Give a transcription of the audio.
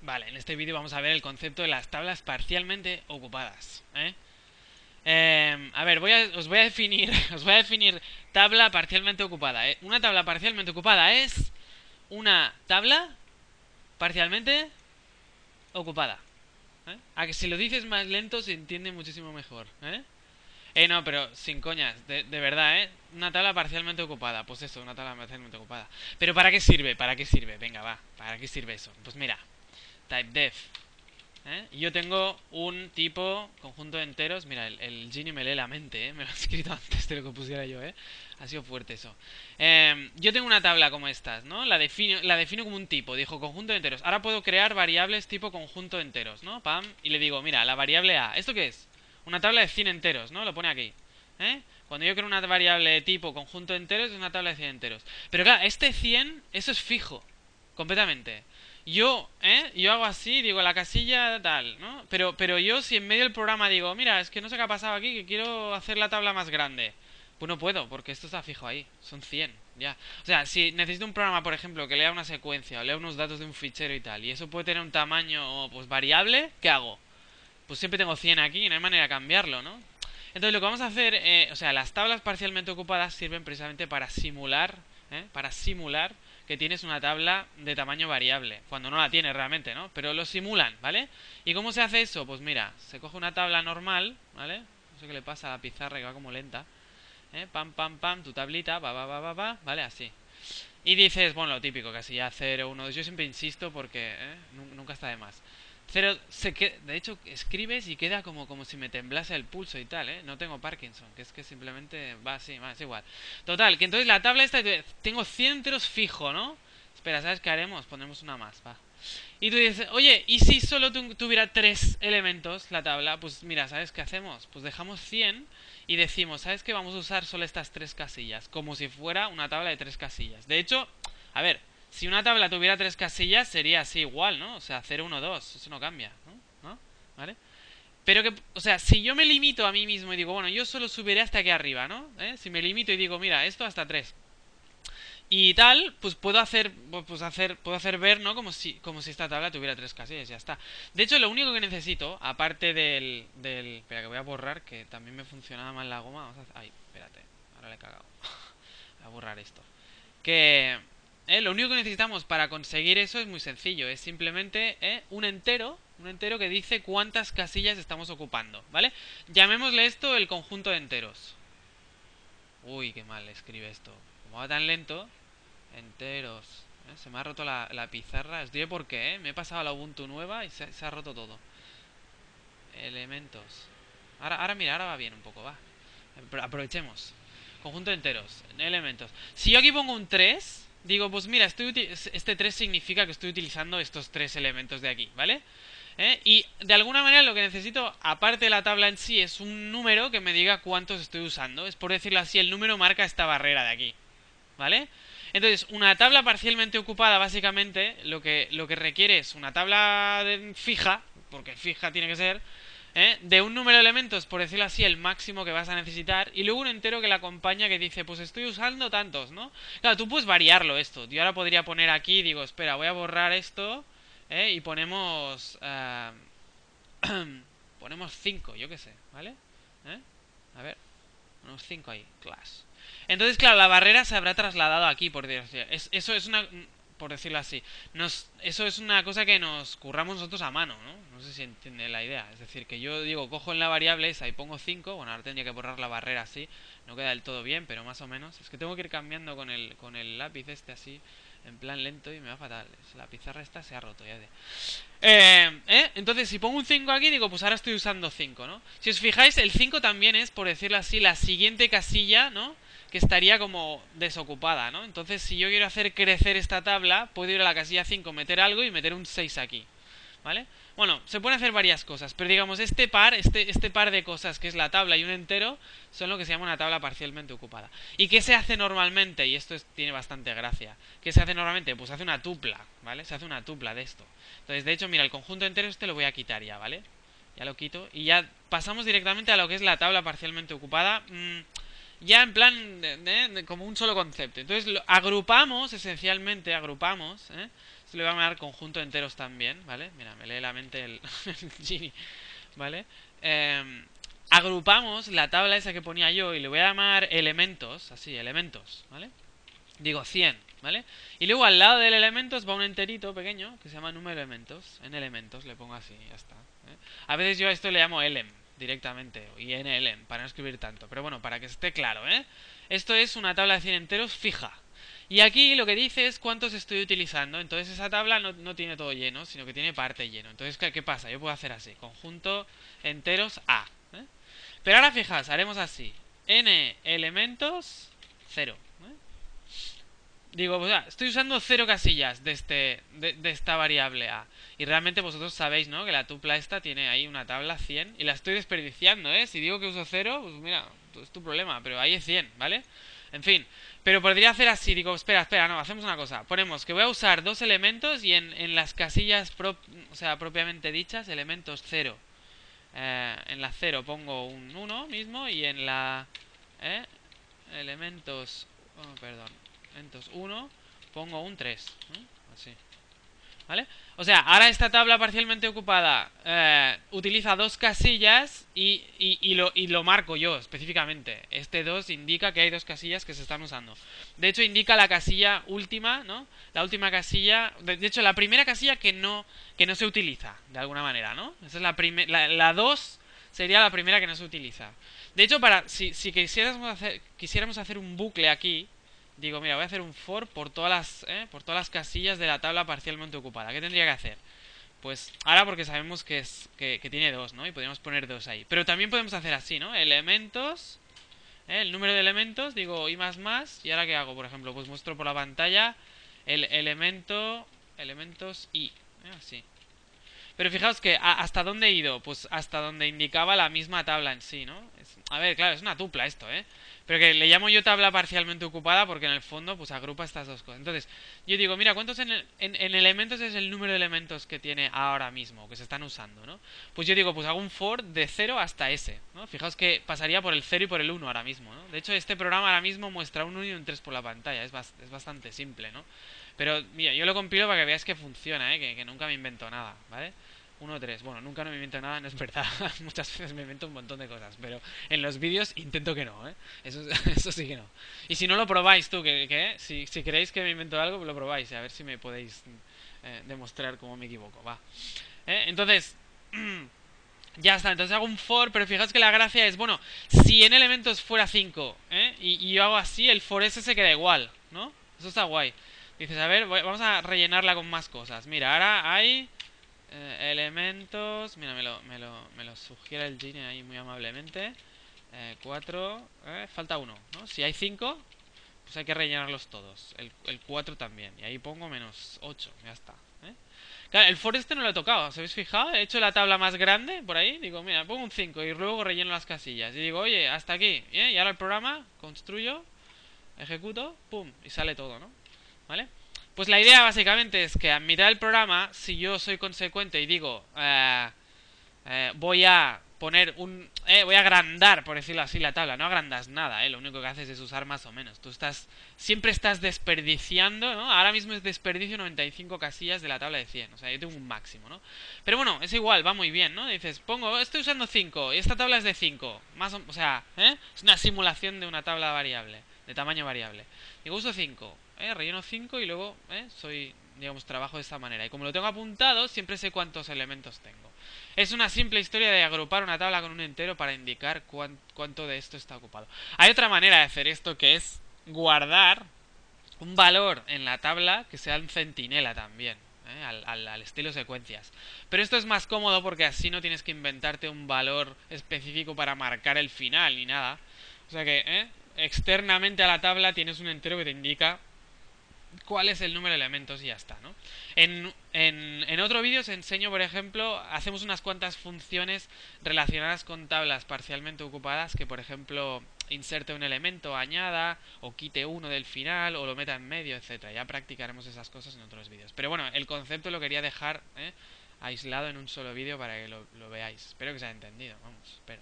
Vale, en este vídeo vamos a ver el concepto de las tablas parcialmente ocupadas, ¿eh? A ver, os voy a definir, os voy a definir tabla parcialmente ocupada, ¿eh? Una tabla parcialmente ocupada es una tabla parcialmente ocupada, ¿eh? A que si lo dices más lento se entiende muchísimo mejor, ¿eh? No, pero sin coñas, de verdad, ¿eh? Una tabla parcialmente ocupada, pues eso, una tabla parcialmente ocupada. ¿Pero para qué sirve? ¿Para qué sirve? Venga, va, ¿para qué sirve eso? Pues mira, typedef. Yo tengo un tipo conjunto de enteros. Mira, el Gini me lee la mente, ¿eh? Me lo he escrito antes de lo que pusiera yo, ¿eh? Ha sido fuerte eso. Yo tengo una tabla como estas, ¿no? La defino como un tipo. Dijo conjunto de enteros. Ahora puedo crear variables tipo conjunto de enteros, ¿no? Pam. Y le digo, mira, la variable A. ¿Esto qué es? Una tabla de 100 enteros, ¿no? Lo pone aquí. Cuando yo creo una variable de tipo conjunto de enteros es una tabla de 100 enteros. Pero claro, este 100, eso es fijo. Completamente. Yo hago así, digo la casilla tal, ¿no? Pero yo si en medio del programa digo, mira, es que no sé qué ha pasado aquí, que quiero hacer la tabla más grande. Pues no puedo, porque esto está fijo ahí. Son 100 ya. O sea, si necesito un programa, por ejemplo, que lea una secuencia o lea unos datos de un fichero y tal, y eso puede tener un tamaño, pues, variable, ¿qué hago? Pues siempre tengo 100 aquí y no hay manera de cambiarlo, ¿no? Entonces lo que vamos a hacer, o sea, las tablas parcialmente ocupadas sirven precisamente para simular que tienes una tabla de tamaño variable, cuando no la tienes realmente, ¿no? Pero lo simulan, ¿vale? ¿Y cómo se hace eso? Pues mira, se coge una tabla normal, ¿vale? No sé qué le pasa a la pizarra que va como lenta, Pam, pam, pam, tu tablita, ¿vale? Así. Y dices, bueno, lo típico, casi ya 0, 1, 2. Yo siempre insisto porque nunca está de más. Cero, de hecho, escribes y queda como si me temblase el pulso y tal, ¿eh? No tengo Parkinson, que es que simplemente va así, va, es igual. Total, que entonces la tabla esta, tengo 100 enteros fijo, ¿no? Espera, ¿sabes qué haremos? Ponemos una más, va. Y tú dices, oye, ¿y si solo tuviera 3 elementos la tabla? Pues mira, ¿sabes qué hacemos? Pues dejamos 100 y decimos, ¿sabes qué? Vamos a usar solo estas 3 casillas, como si fuera una tabla de 3 casillas. De hecho, a ver, si una tabla tuviera 3 casillas sería así igual, ¿no? O sea, 0, 1, 2, eso no cambia, ¿no? ¿Vale? Pero que, o sea, si yo me limito a mí mismo y digo, bueno, yo solo subiré hasta aquí arriba, ¿no? Si me limito y digo, mira, esto hasta 3 y tal, pues puedo hacer ver, ¿no? Como si esta tabla tuviera 3 casillas, ya está. De hecho, lo único que necesito, aparte espera, que voy a borrar, que también me funcionaba mal la goma. Ay, espérate, ahora le he cagado. Voy a borrar esto. Que lo único que necesitamos para conseguir eso es muy sencillo. Es simplemente un entero que dice cuántas casillas estamos ocupando, ¿vale? Llamémosle esto el conjunto de enteros. Uy, qué mal escribe esto. Como va tan lento, enteros. Se me ha roto la pizarra. Os diré por qué, Me he pasado a la Ubuntu nueva y se ha roto todo. Elementos. Ahora mira, ahora va bien un poco, va. Aprovechemos. Conjunto de enteros, elementos. Si yo aquí pongo un 3, digo, pues mira, este 3 significa que estoy utilizando estos 3 elementos de aquí, ¿vale? Y de alguna manera lo que necesito, aparte de la tabla en sí, es un número que me diga cuántos estoy usando. Es por decirlo así, el número marca esta barrera de aquí, ¿vale? Entonces, una tabla parcialmente ocupada, básicamente, lo que requiere es una tabla fija, porque fija tiene que ser, de un número de elementos, por decirlo así, el máximo que vas a necesitar, y luego un entero que la acompaña que dice, pues estoy usando tantos, ¿no? Claro, tú puedes variarlo esto. Yo ahora podría poner aquí, digo, espera, voy a borrar esto, y ponemos... ponemos 5, yo qué sé, ¿vale? A ver, ponemos 5 ahí, class. Entonces, claro, la barrera se habrá trasladado aquí, por decirlo así. Eso es una... Por decirlo así. Eso es una cosa que nos curramos nosotros a mano, ¿no? No sé si entiende la idea. Es decir, que yo digo, cojo en la variable esa y pongo 5. Bueno, ahora tendría que borrar la barrera así. No queda del todo bien, pero más o menos. Es que tengo que ir cambiando con el lápiz este así, en plan lento y me va fatal. La pizarra esta se ha roto ya de... Entonces, si pongo un 5 aquí, digo, pues ahora estoy usando 5, ¿no? Si os fijáis, el 5 también es, por decirlo así, la siguiente casilla, ¿no? Que estaría como desocupada, ¿no? Entonces, si yo quiero hacer crecer esta tabla, puedo ir a la casilla 5, meter algo y meter un 6 aquí, ¿vale? Bueno, se pueden hacer varias cosas, pero digamos, este par de cosas, que es la tabla y un entero, son lo que se llama una tabla parcialmente ocupada. ¿Y qué se hace normalmente? Y esto tiene bastante gracia. ¿Qué se hace normalmente? Pues se hace una tupla, ¿vale? Se hace una tupla de esto. Entonces, de hecho, mira, el conjunto entero este lo voy a quitar ya, ¿vale? Ya lo quito y ya pasamos directamente a lo que es la tabla parcialmente ocupada. Ya en plan como un solo concepto. Entonces agrupamos, esencialmente, Esto le va a llamar conjunto de enteros también, ¿vale? Mira, me lee la mente el, el Gini, ¿vale? Agrupamos la tabla esa que ponía yo y le voy a llamar elementos, así, elementos, ¿vale? Digo 100, ¿vale? Y luego al lado del elementos va un enterito pequeño que se llama número de elementos. En elementos le pongo así, ya está. A veces yo a esto le llamo elem directamente, y nlem, para no escribir tanto. Pero bueno, para que esté claro, ¿eh? Esto es una tabla de 100 enteros fija. Y aquí lo que dice es cuántos estoy utilizando. Entonces esa tabla no tiene todo lleno, sino que tiene parte lleno. Entonces, ¿qué pasa? Yo puedo hacer así, conjunto enteros A. ¿eh? Pero ahora fijaos, haremos así. N elementos 0. Digo, o sea, estoy usando 0 casillas de esta variable A. Y realmente vosotros sabéis, ¿no? Que la tupla esta tiene ahí una tabla 100 y la estoy desperdiciando, ¿eh? Si digo que uso 0, pues mira, es tu problema, pero ahí es 100, ¿vale? En fin, pero podría hacer así, digo, espera, no, hacemos una cosa. Ponemos que voy a usar dos elementos y en las casillas, o sea, propiamente dichas, elementos 0. En la 0 pongo un 1 mismo y en la... elementos... Oh, perdón. Elementos 1 pongo un 3. Así. ¿Vale? O sea, ahora esta tabla parcialmente ocupada utiliza dos casillas y lo marco yo específicamente. Este 2 indica que hay dos casillas que se están usando. De hecho, indica la casilla última, ¿no? La última casilla... De hecho, la primera casilla que no se utiliza, de alguna manera, ¿no? Esa es la 2 sería la primera que no se utiliza. De hecho, si quisiéramos hacer un bucle aquí, digo, mira, voy a hacer un for por todas las casillas de la tabla parcialmente ocupada. ¿Qué tendría que hacer? Pues ahora porque sabemos que tiene dos, ¿no? Y podríamos poner dos ahí. Pero también podemos hacer así, ¿no? Elementos, el número de elementos, digo, y más. ¿Y ahora qué hago? Por ejemplo, pues muestro por la pantalla el elementos y. Así. Pero fijaos que hasta dónde he ido, pues hasta donde indicaba la misma tabla en sí, ¿no? A ver, claro, es una tupla esto, ¿eh? Pero que le llamo yo tabla parcialmente ocupada porque en el fondo pues agrupa estas dos cosas. Entonces, yo digo, mira, ¿cuántos en elementos es el número de elementos que tiene ahora mismo, que se están usando, ¿no? Pues yo digo, pues hago un for de 0 hasta S, ¿no? Fijaos que pasaría por el 0 y por el 1 ahora mismo, ¿no? De hecho, este programa ahora mismo muestra un 1 y un 3 por la pantalla, es bastante simple, ¿no? Pero, mira, yo lo compilo para que veáis que funciona, ¿eh? Que nunca me invento nada, ¿vale? 1, 3. Bueno, nunca no me invento nada, no es verdad. Muchas veces me invento un montón de cosas. Pero en los vídeos intento que no, ¿eh? Eso sí que no. Y si no lo probáis tú, si queréis que me invento algo, lo probáis. A ver si me podéis demostrar cómo me equivoco. Va. Entonces... ya está, entonces hago un for, pero fijaos que la gracia es, bueno, si en elementos fuera 5, y yo hago así, el for ese se queda igual, ¿no? Eso está guay. Dices, a ver, vamos a rellenarla con más cosas. Mira, ahora hay... elementos, mira, me lo sugiere el Gine ahí muy amablemente. 4, falta uno, ¿no? Si hay 5, pues hay que rellenarlos todos. El 4 también. Y ahí pongo menos 8, ya está. Claro, el for este no lo he tocado, ¿os habéis fijado? He hecho la tabla más grande por ahí. Digo, mira, pongo un 5 y luego relleno las casillas. Y digo, oye, hasta aquí. Y ahora el programa, construyo, ejecuto, pum, y sale todo, ¿no? ¿Vale? Pues la idea básicamente es que a mitad del programa, si yo soy consecuente y digo, voy a poner voy a agrandar, por decirlo así, la tabla. No agrandas nada, lo único que haces es usar más o menos. Siempre estás desperdiciando, ¿no? Ahora mismo es desperdicio 95 casillas de la tabla de 100. O sea, yo tengo un máximo, ¿no? Pero bueno, es igual, va muy bien, ¿no? Dices, estoy usando 5 y esta tabla es de 5. O sea, es una simulación de una tabla variable, de tamaño variable. Digo, uso 5, relleno 5 y luego, digamos, trabajo de esta manera. Y como lo tengo apuntado, siempre sé cuántos elementos tengo. Es una simple historia de agrupar una tabla con un entero para indicar cuánto de esto está ocupado. Hay otra manera de hacer esto, que es guardar un valor en la tabla que sea un centinela también, al estilo secuencias. Pero esto es más cómodo porque así no tienes que inventarte un valor específico para marcar el final ni nada. O sea que externamente a la tabla tienes un entero que te indica cuál es el número de elementos y ya está, ¿no? En otro vídeo os enseño, por ejemplo, hacemos unas cuantas funciones relacionadas con tablas parcialmente ocupadas que, por ejemplo, inserte un elemento, añada, o quite uno del final, o lo meta en medio, etcétera. Ya practicaremos esas cosas en otros vídeos. Pero bueno, el concepto lo quería dejar aislado en un solo vídeo para que lo veáis. Espero que se haya entendido, vamos, espero.